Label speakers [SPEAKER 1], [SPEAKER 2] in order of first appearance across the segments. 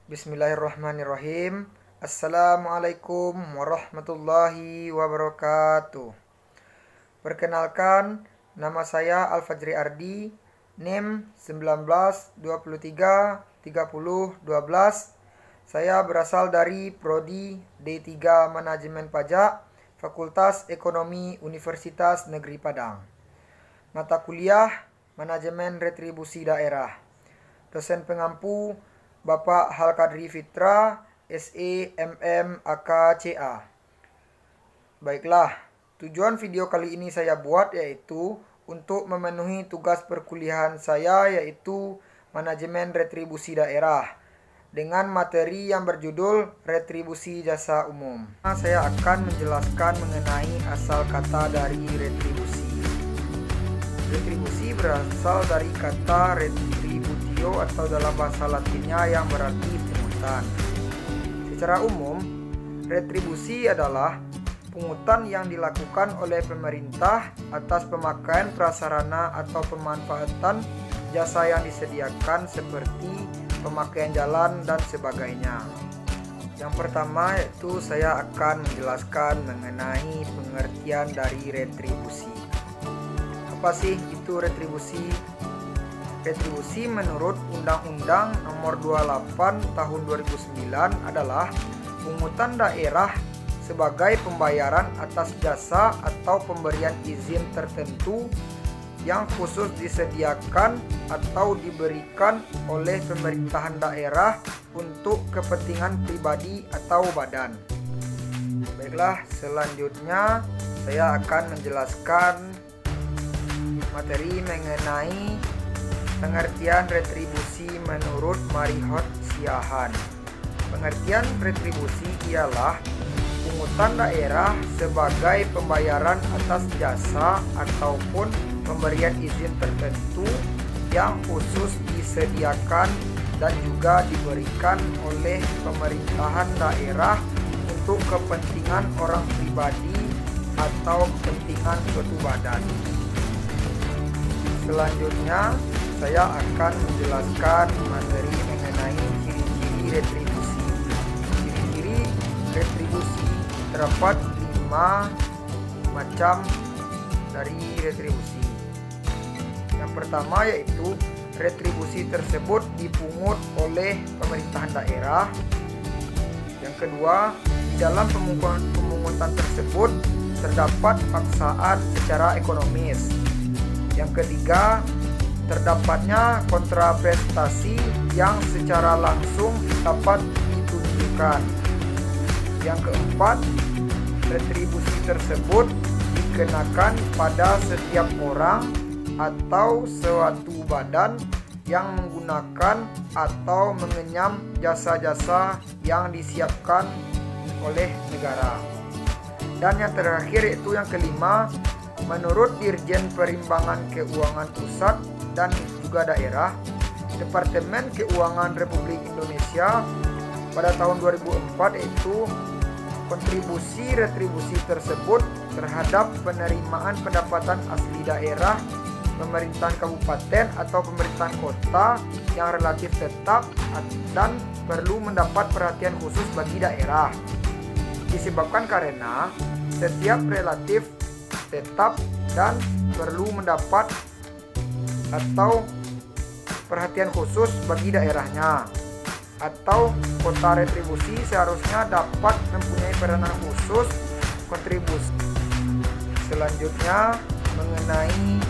[SPEAKER 1] Bismillahirrahmanirrahim. Assalamualaikum warahmatullahi wabarakatuh. Perkenalkan, nama saya Al-Fajri Ardi, NIM 19233012. Saya berasal dari Prodi D3 Manajemen Pajak, Fakultas Ekonomi Universitas Negeri Padang. Mata kuliah Manajemen Retribusi Daerah. Dosen pengampu Bapak Halkadri Fitra, SE MM AKCA. Baiklah, tujuan video kali ini saya buat yaitu untuk memenuhi tugas perkuliahan saya yaitu Manajemen Retribusi Daerah dengan materi yang berjudul Retribusi Jasa Umum. Saya akan menjelaskan mengenai asal kata dari retribusi. Retribusi berasal dari kata retributio atau dalam bahasa Latinnya yang berarti pungutan. Secara umum, retribusi adalah pungutan yang dilakukan oleh pemerintah atas pemakaian prasarana atau pemanfaatan jasa yang disediakan seperti pemakaian jalan dan sebagainya. Yang pertama yaitu saya akan menjelaskan mengenai pengertian dari retribusi. Apa sih itu retribusi? Retribusi menurut Undang-Undang Nomor 28 Tahun 2009 adalah pungutan daerah sebagai pembayaran atas jasa atau pemberian izin tertentu yang khusus disediakan atau diberikan oleh pemerintahan daerah untuk kepentingan pribadi atau badan. Baiklah, selanjutnya saya akan menjelaskan materi mengenai pengertian retribusi menurut Marihot Siahaan. Pengertian retribusi ialah pungutan daerah sebagai pembayaran atas jasa ataupun pemberian izin tertentu yang khusus disediakan dan juga diberikan oleh pemerintahan daerah untuk kepentingan orang pribadi atau kepentingan suatu badan. Selanjutnya, saya akan menjelaskan materi mengenai ciri-ciri retribusi. Ciri-ciri retribusi terdapat 5 macam dari retribusi. Yang pertama yaitu retribusi tersebut dipungut oleh pemerintahan daerah. Yang kedua, di dalam pemungutan tersebut terdapat paksaan secara ekonomis. Yang ketiga, terdapatnya kontraprestasi yang secara langsung dapat ditunjukkan. Yang keempat, retribusi tersebut dikenakan pada setiap orang atau suatu badan yang menggunakan atau mengenyam jasa-jasa yang disiapkan oleh negara. Dan yang terakhir yaitu yang kelima, menurut Dirjen Perimbangan Keuangan Pusat dan juga daerah, Departemen Keuangan Republik Indonesia pada tahun 2004 yaitu kontribusi retribusi tersebut terhadap penerimaan pendapatan asli daerah, pemerintahan kabupaten atau pemerintahan kota yang relatif tetap dan perlu mendapat perhatian khusus bagi daerah. Disebabkan karena setiap relatif tetap dan perlu mendapat atau perhatian khusus bagi daerahnya, atau kota retribusi seharusnya dapat mempunyai peranan khusus kontribusi. Selanjutnya mengenai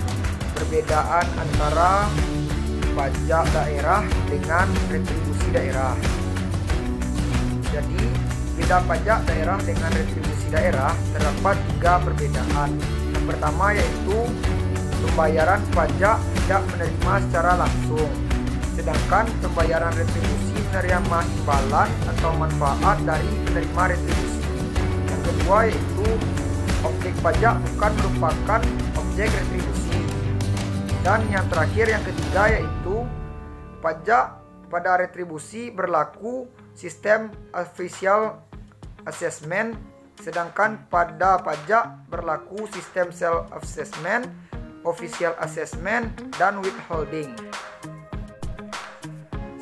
[SPEAKER 1] perbedaan antara pajak daerah dengan retribusi daerah. Jadi beda pajak daerah dengan retribusi daerah terdapat 3 perbedaan. Yang pertama yaitu pembayaran pajak tidak menerima secara langsung, sedangkan pembayaran retribusi menerima imbalan atau manfaat dari penerima retribusi. Yang kedua yaitu objek pajak bukan merupakan objek retribusi. Dan yang terakhir yang ketiga yaitu pajak pada retribusi berlaku sistem official assessment, sedangkan pada pajak berlaku sistem self assessment, official assessment, dan withholding.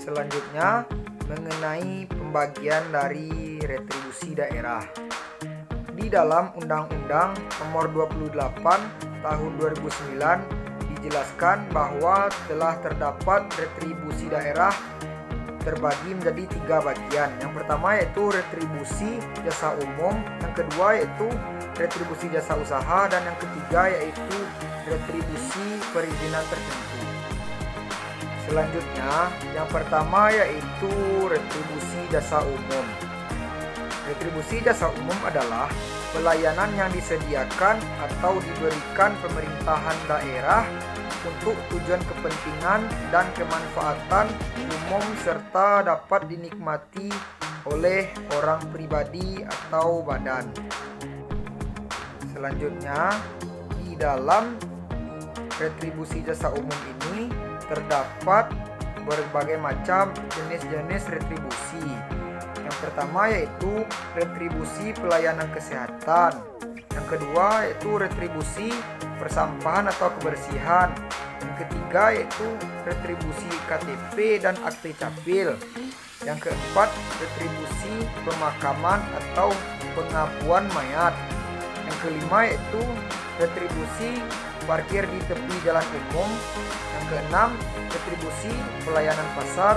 [SPEAKER 1] Selanjutnya mengenai pembagian dari retribusi daerah. Di dalam Undang-Undang Nomor 28 Tahun 2009 dijelaskan bahwa telah terdapat retribusi daerah terbagi menjadi 3 bagian. Yang pertama yaitu retribusi jasa umum, yang kedua yaitu retribusi jasa usaha, dan yang ketiga yaitu retribusi perizinan tertentu. Selanjutnya, yang pertama yaitu retribusi jasa umum. Retribusi jasa umum adalah pelayanan yang disediakan atau diberikan pemerintahan daerah untuk tujuan kepentingan dan kemanfaatan umum serta dapat dinikmati oleh orang pribadi atau badan. Selanjutnya, di dalam retribusi jasa umum ini terdapat berbagai macam jenis-jenis retribusi. Yang pertama yaitu retribusi pelayanan kesehatan. Yang kedua yaitu retribusi persampahan atau kebersihan. Yang ketiga yaitu retribusi KTP dan akte capil. Yang keempat retribusi pemakaman atau pengakuan mayat. Yang kelima yaitu retribusi parkir di tepi jalan umum. Yang keenam retribusi pelayanan pasar.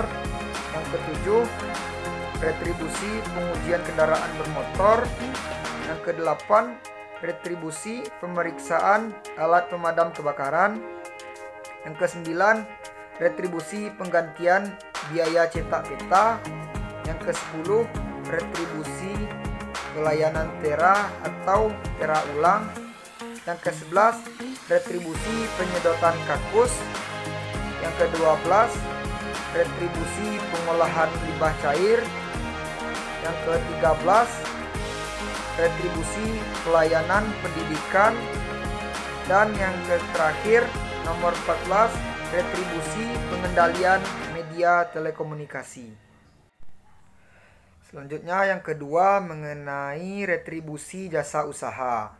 [SPEAKER 1] Yang ketujuh retribusi pengujian kendaraan bermotor. Yang kedelapan retribusi pemeriksaan alat pemadam kebakaran. Yang kesembilan retribusi penggantian biaya cetak peta. Yang ke-10 retribusi pelayanan tera atau tera ulang. Yang ke-11 retribusi penyedotan kakus. Yang ke-12 retribusi pengolahan limbah cair. Yang ke-13 retribusi pelayanan pendidikan. Dan yang terakhir nomor 14 retribusi pengendalian media telekomunikasi. Selanjutnya yang kedua mengenai retribusi jasa usaha.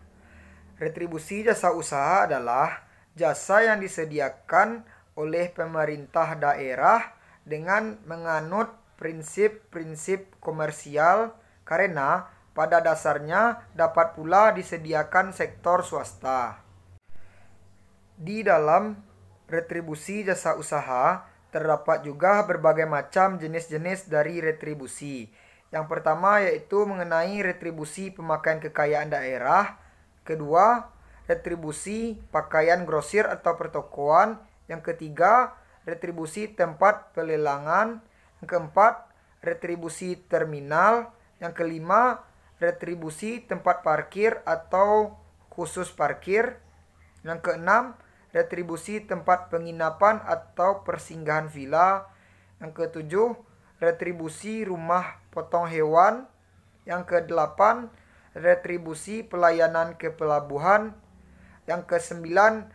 [SPEAKER 1] Retribusi jasa usaha adalah jasa yang disediakan oleh pemerintah daerah dengan menganut prinsip-prinsip komersial karena pada dasarnya dapat pula disediakan sektor swasta. Di dalam retribusi jasa usaha terdapat juga berbagai macam jenis-jenis dari retribusi. Yang pertama yaitu mengenai retribusi pemakaian kekayaan daerah. Kedua, retribusi pakaian grosir atau pertokoan. Yang ketiga, retribusi tempat pelelangan. Yang keempat, retribusi terminal. Yang kelima, retribusi tempat parkir atau khusus parkir. Yang keenam, retribusi tempat penginapan atau persinggahan villa. Yang ketujuh, retribusi rumah potong hewan. Yang kedelapan, retribusi pelayanan ke pelabuhan. Yang kesembilan,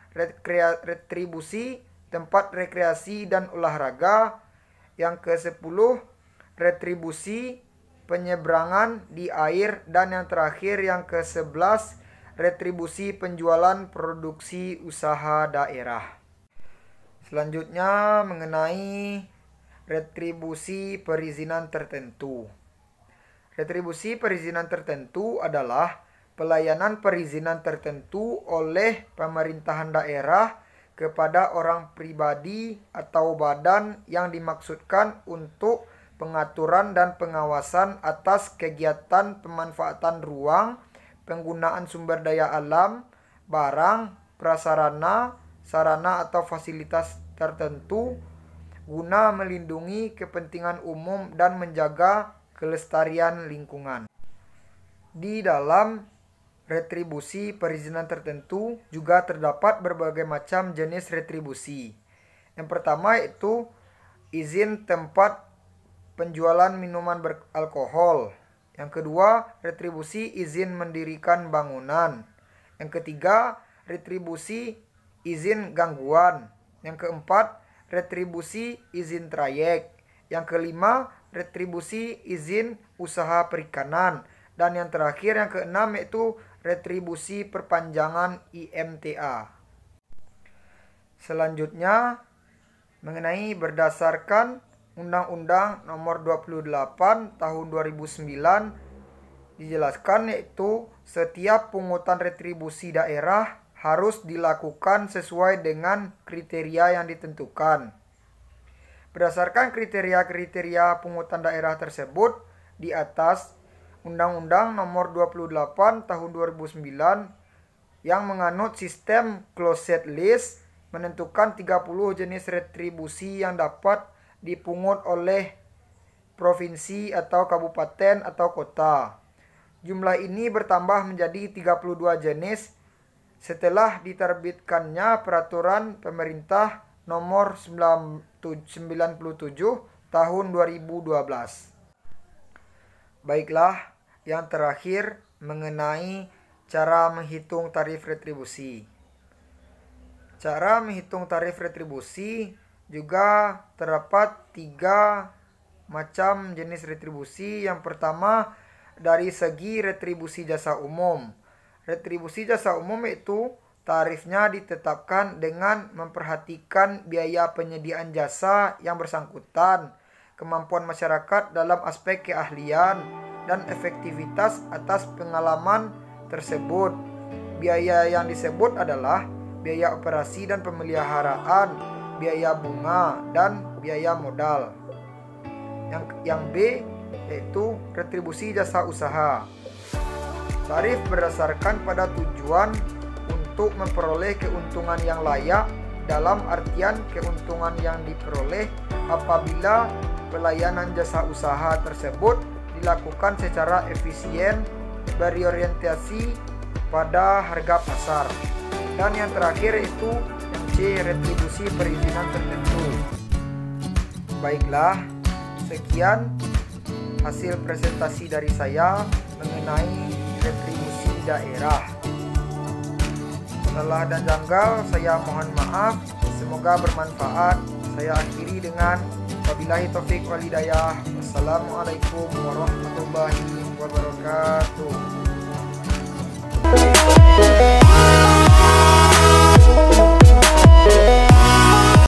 [SPEAKER 1] retribusi tempat rekreasi dan olahraga. Yang ke-10 retribusi penyeberangan di air. Dan yang terakhir yang ke-11 retribusi penjualan produksi usaha daerah. Selanjutnya mengenai retribusi perizinan tertentu. Retribusi perizinan tertentu adalah pelayanan perizinan tertentu oleh pemerintahan daerah kepada orang pribadi atau badan yang dimaksudkan untuk pengaturan dan pengawasan atas kegiatan pemanfaatan ruang, penggunaan sumber daya alam, barang, prasarana, sarana atau fasilitas tertentu guna melindungi kepentingan umum dan menjaga kelestarian lingkungan. Di dalam retribusi perizinan tertentu juga terdapat berbagai macam jenis retribusi. Yang pertama yaitu izin tempat penjualan minuman beralkohol. Yang kedua, retribusi izin mendirikan bangunan. Yang ketiga, retribusi izin gangguan. Yang keempat, retribusi izin trayek. Yang kelima, retribusi izin usaha perikanan. Dan yang terakhir, yang keenam yaitu retribusi perpanjangan IMTA. Selanjutnya, mengenai berdasarkan Undang-Undang Nomor 28 Tahun 2009 dijelaskan, yaitu setiap pungutan retribusi daerah harus dilakukan sesuai dengan kriteria yang ditentukan. Berdasarkan kriteria-kriteria pungutan daerah tersebut di atas, Undang-Undang Nomor 28 Tahun 2009 yang menganut sistem closed list menentukan 30 jenis retribusi yang dapat dipungut oleh provinsi atau kabupaten atau kota. Jumlah ini bertambah menjadi 32 jenis setelah diterbitkannya Peraturan Pemerintah Nomor 97 Tahun 2012. Baiklah, yang terakhir mengenai cara menghitung tarif retribusi. Cara menghitung tarif retribusi juga terdapat 3 macam jenis retribusi. Yang pertama, dari segi retribusi jasa umum. Retribusi jasa umum itu tarifnya ditetapkan dengan memperhatikan biaya penyediaan jasa yang bersangkutan, kemampuan masyarakat dalam aspek keahlian, dan efektivitas atas pengalaman tersebut. Biaya yang disebut adalah biaya operasi dan pemeliharaan, biaya bunga, dan biaya modal. Yang B yaitu retribusi jasa usaha. Tarif berdasarkan pada tujuan untuk memperoleh keuntungan yang layak, dalam artian keuntungan yang diperoleh apabila pelayanan jasa usaha tersebut dilakukan secara efisien, berorientasi pada harga pasar. Dan yang terakhir itu yang C, retribusi perizinan tertentu. Baiklah, sekian hasil presentasi dari saya mengenai retribusi daerah. Salah dan janggal saya mohon maaf, semoga bermanfaat. Saya akhiri dengan wabillahi taufik wal hidayah. Wassalamualaikum warahmatullahi wabarakatuh.